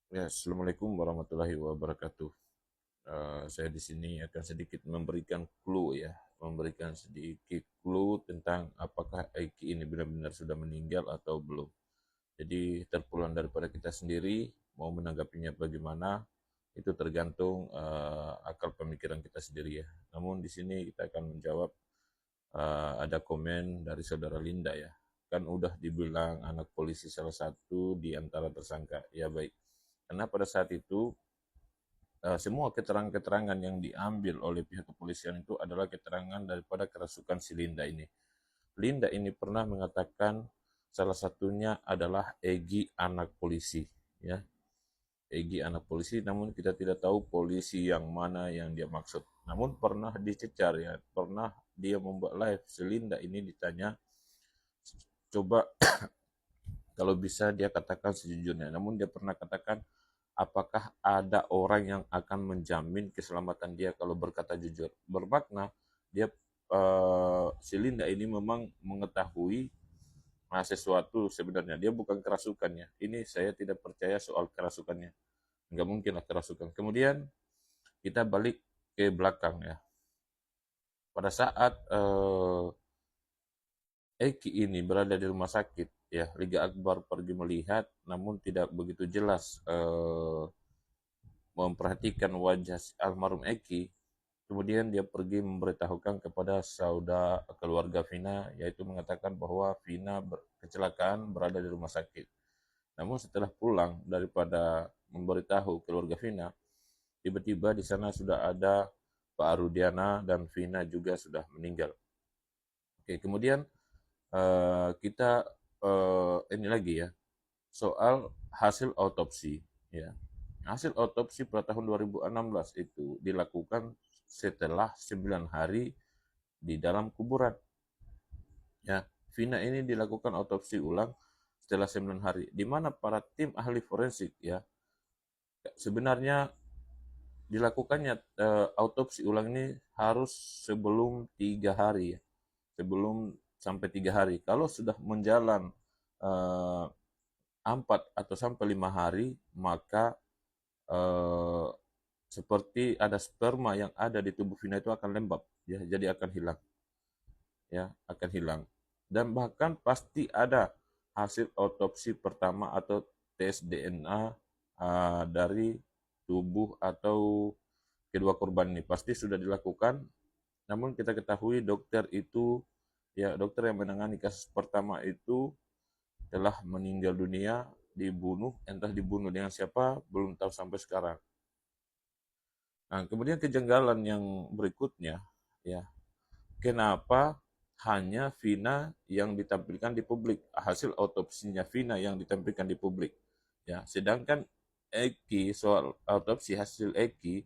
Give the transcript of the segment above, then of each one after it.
Ya, Assalamualaikum warahmatullahi wabarakatuh. Saya di sini akan sedikit memberikan clue ya, memberikan sedikit clue tentang apakah Eki ini benar-benar sudah meninggal atau belum. Jadi terpulang daripada kita sendiri, mau menanggapinya bagaimana, itu tergantung akal pemikiran kita sendiri ya. Namun di sini kita akan menjawab ada komen dari saudara Linda ya. Kan udah dibilang anak polisi salah satu di antara tersangka. Ya baik. Karena pada saat itu semua keterangan-keterangan yang diambil oleh pihak kepolisian itu adalah keterangan daripada kerasukan si Linda ini. Linda ini pernah mengatakan salah satunya adalah Egi anak polisi, ya. Egi anak polisi, namun kita tidak tahu polisi yang mana yang dia maksud. Namun pernah dicecar ya, pernah dia membuat live. Si Linda ini ditanya, coba kalau bisa dia katakan sejujurnya. Namun dia pernah katakan, apakah ada orang yang akan menjamin keselamatan dia kalau berkata jujur? Bermakna dia si Linda ini memang mengetahui sesuatu sebenarnya. Dia bukan kerasukannya. Ini saya tidak percaya soal kerasukannya. Nggak mungkin lah kerasukan. Kemudian kita balik ke belakang ya. Pada saat Eki ini berada di rumah sakit, ya Liga Akbar pergi melihat, namun tidak begitu jelas memperhatikan wajah almarhum Eki. Kemudian dia pergi memberitahukan kepada saudara keluarga Vina, yaitu mengatakan bahwa Vina kecelakaan berada di rumah sakit. Namun setelah pulang daripada memberitahu keluarga Vina, tiba-tiba di sana sudah ada Pak Arudiana dan Vina juga sudah meninggal. Oke, kemudian kita ini lagi ya, soal hasil autopsi ya. Hasil autopsi pada tahun 2016 itu dilakukan setelah 9 hari di dalam kuburan. Ya, Vina ini dilakukan autopsi ulang setelah 9 hari, di mana para tim ahli forensik ya sebenarnya dilakukannya autopsi ulang ini harus sebelum 3 hari ya, sebelum sampai 3 hari. Kalau sudah menjalan 4 atau sampai 5 hari, maka eh, seperti ada sperma yang ada di tubuh Vina itu akan lembab, ya, jadi akan hilang, ya, akan hilang. Dan bahkan pasti ada hasil autopsi pertama atau tes DNA dari tubuh atau kedua korban ini pasti sudah dilakukan. Namun kita ketahui dokter itu, ya dokter yang menangani kasus pertama itu telah meninggal dunia, dibunuh, entah dibunuh dengan siapa belum tahu sampai sekarang. Nah, kemudian kejanggalan yang berikutnya, ya, kenapa hanya Vina yang ditampilkan di publik, hasil otopsinya Vina yang ditampilkan di publik, ya, sedangkan Eki, soal autopsi hasil Eki,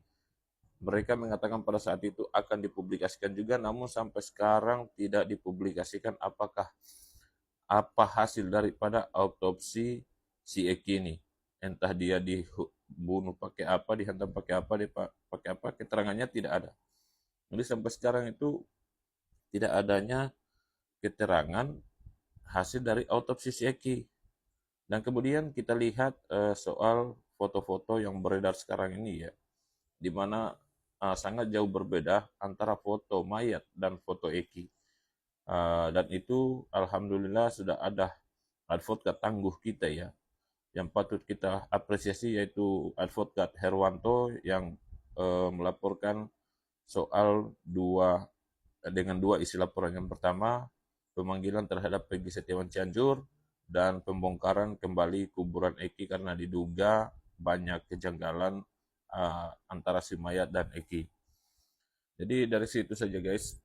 mereka mengatakan pada saat itu akan dipublikasikan juga, namun sampai sekarang tidak dipublikasikan apakah apa hasil daripada autopsi si Eki ini. Entah dia dibunuh pakai apa, dihantam pakai apa, pakai apa, keterangannya tidak ada. Jadi sampai sekarang itu tidak adanya keterangan hasil dari autopsi si Eki. Dan kemudian kita lihat soal foto-foto yang beredar sekarang ini ya, di mana sangat jauh berbeda antara foto mayat dan foto Eki. Dan itu alhamdulillah sudah ada advokat tangguh kita ya, yang patut kita apresiasi, yaitu advokat Herwanto yang melaporkan soal dengan dua isi laporan. Yang pertama, pemanggilan terhadap Peggy Setiawan Cianjur dan pembongkaran kembali kuburan Eki karena diduga banyak kejanggalan antara si mayat dan Eki. Jadi dari situ saja guys.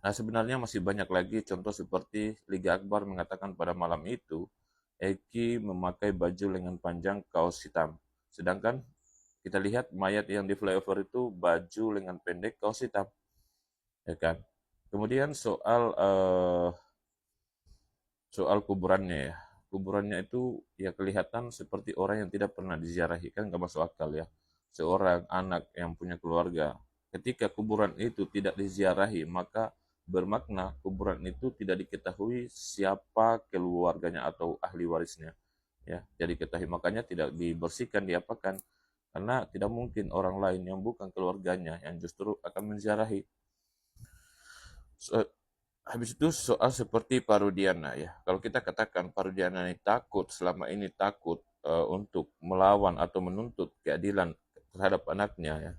Nah, sebenarnya masih banyak lagi contoh seperti Liga Akbar mengatakan pada malam itu Eki memakai baju lengan panjang kaos hitam. Sedangkan kita lihat mayat yang di flyover itu baju lengan pendek kaos hitam, ya kan? Kemudian soal kuburannya ya. Kuburannya itu ya kelihatan seperti orang yang tidak pernah diziarahi, kan nggak masuk akal ya. Seorang anak yang punya keluarga, ketika kuburan itu tidak diziarahi, maka bermakna kuburan itu tidak diketahui siapa keluarganya atau ahli warisnya. ya. Jadi ketahui, makanya tidak dibersihkan, diapakan, karena tidak mungkin orang lain yang bukan keluarganya yang justru akan menziarahi. So, habis itu soal seperti Parudiana ya. Kalau kita katakan Parudiana ini takut, selama ini takut untuk melawan atau menuntut keadilan terhadap anaknya ya.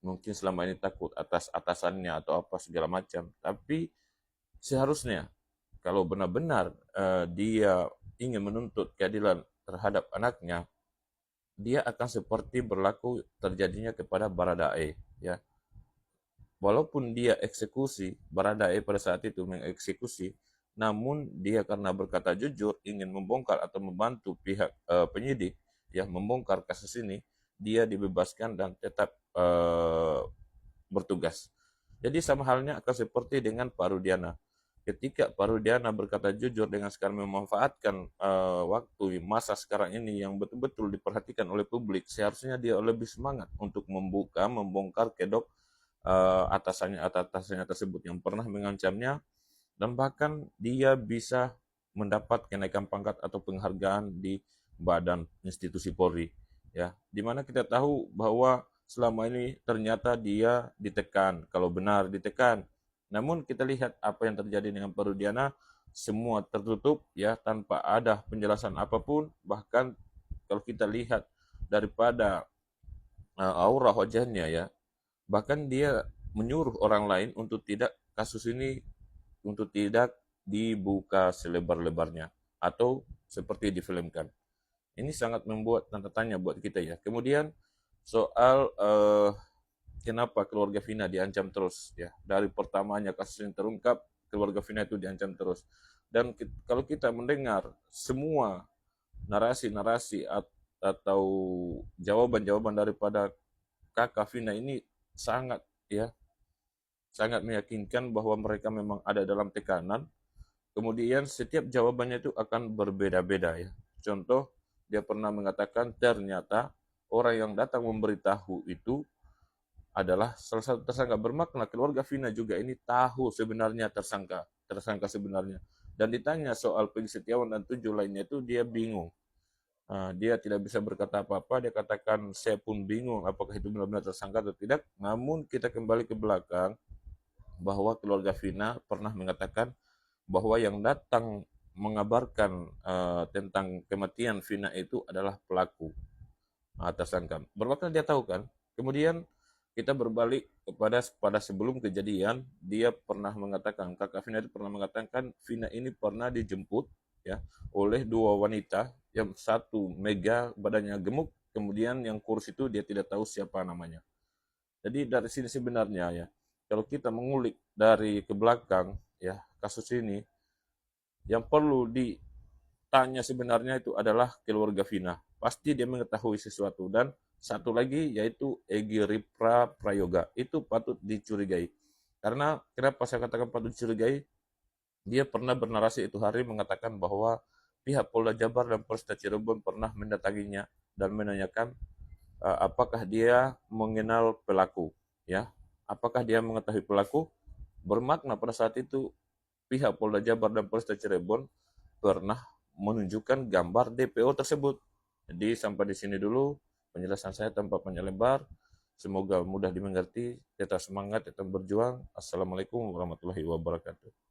Mungkin selama ini takut atas atasannya atau apa segala macam. Tapi seharusnya kalau benar-benar dia ingin menuntut keadilan terhadap anaknya, dia akan seperti berlaku terjadinya kepada Baradae ya. Walaupun dia eksekusi, Baradae pada saat itu mengeksekusi, namun dia karena berkata jujur ingin membongkar atau membantu pihak penyidik ya membongkar kasus ini, dia dibebaskan dan tetap bertugas. Jadi sama halnya akan seperti dengan Pak Rudiana. Ketika Pak Rudiana berkata jujur dengan sekarang memanfaatkan waktu masa sekarang ini yang betul-betul diperhatikan oleh publik, seharusnya dia lebih semangat untuk membongkar kedok atasannya tersebut yang pernah mengancamnya, dan bahkan dia bisa mendapat kenaikan pangkat atau penghargaan di badan institusi Polri ya, dimana kita tahu bahwa selama ini ternyata dia ditekan, kalau benar ditekan, namun kita lihat apa yang terjadi dengan Perudiana, semua tertutup ya tanpa ada penjelasan apapun. Bahkan kalau kita lihat daripada aura wajahnya ya, bahkan dia menyuruh orang lain untuk tidak kasus ini untuk tidak dibuka selebar-lebarnya atau seperti difilmkan. Ini sangat membuat tanda tanya buat kita ya. Kemudian soal kenapa keluarga Vina diancam terus ya. Dari pertamanya kasus ini terungkap, keluarga Vina itu diancam terus. Dan kalau kita mendengar semua narasi-narasi atau jawaban-jawaban daripada kakak Vina ini sangat ya sangat meyakinkan bahwa mereka memang ada dalam tekanan. Kemudian setiap jawabannya itu akan berbeda-beda ya. Contoh, dia pernah mengatakan ternyata orang yang datang memberitahu itu adalah salah satu tersangka, bermakna keluarga Vina juga ini tahu sebenarnya tersangka sebenarnya. Dan ditanya soal Peggy Setiawan dan 7 lainnya itu dia bingung. Dia tidak bisa berkata apa-apa, dia katakan saya pun bingung apakah itu benar-benar tersangka atau tidak. Namun kita kembali ke belakang bahwa keluarga Vina pernah mengatakan bahwa yang datang mengabarkan tentang kematian Vina itu adalah pelaku tersangka. Bermakna dia tahu kan. Kemudian kita berbalik pada sebelum kejadian, dia pernah mengatakan, kakak Vina itu pernah mengatakan Vina ini pernah dijemput ya oleh 2 wanita, yang satu mega badannya gemuk, kemudian yang kurus itu dia tidak tahu siapa namanya. Jadi dari sini sebenarnya ya, kalau kita mengulik dari ke belakang ya kasus ini, yang perlu ditanya sebenarnya itu adalah keluarga Vina. Pasti dia mengetahui sesuatu. Dan satu lagi yaitu Egy Ripra Prayoga. Itu patut dicurigai. Karena kenapa saya katakan patut dicurigai? Dia pernah bernarasi itu hari mengatakan bahwa pihak Polda Jabar dan Polresta Cirebon pernah mendatanginya dan menanyakan apakah dia mengenal pelaku, ya, apakah dia mengetahui pelaku, bermakna pada saat itu pihak Polda Jabar dan Polresta Cirebon pernah menunjukkan gambar DPO tersebut. Jadi sampai di sini dulu penjelasan saya tanpa panjang lebar. Semoga mudah dimengerti. Tetap semangat, tetap berjuang. Assalamualaikum warahmatullahi wabarakatuh.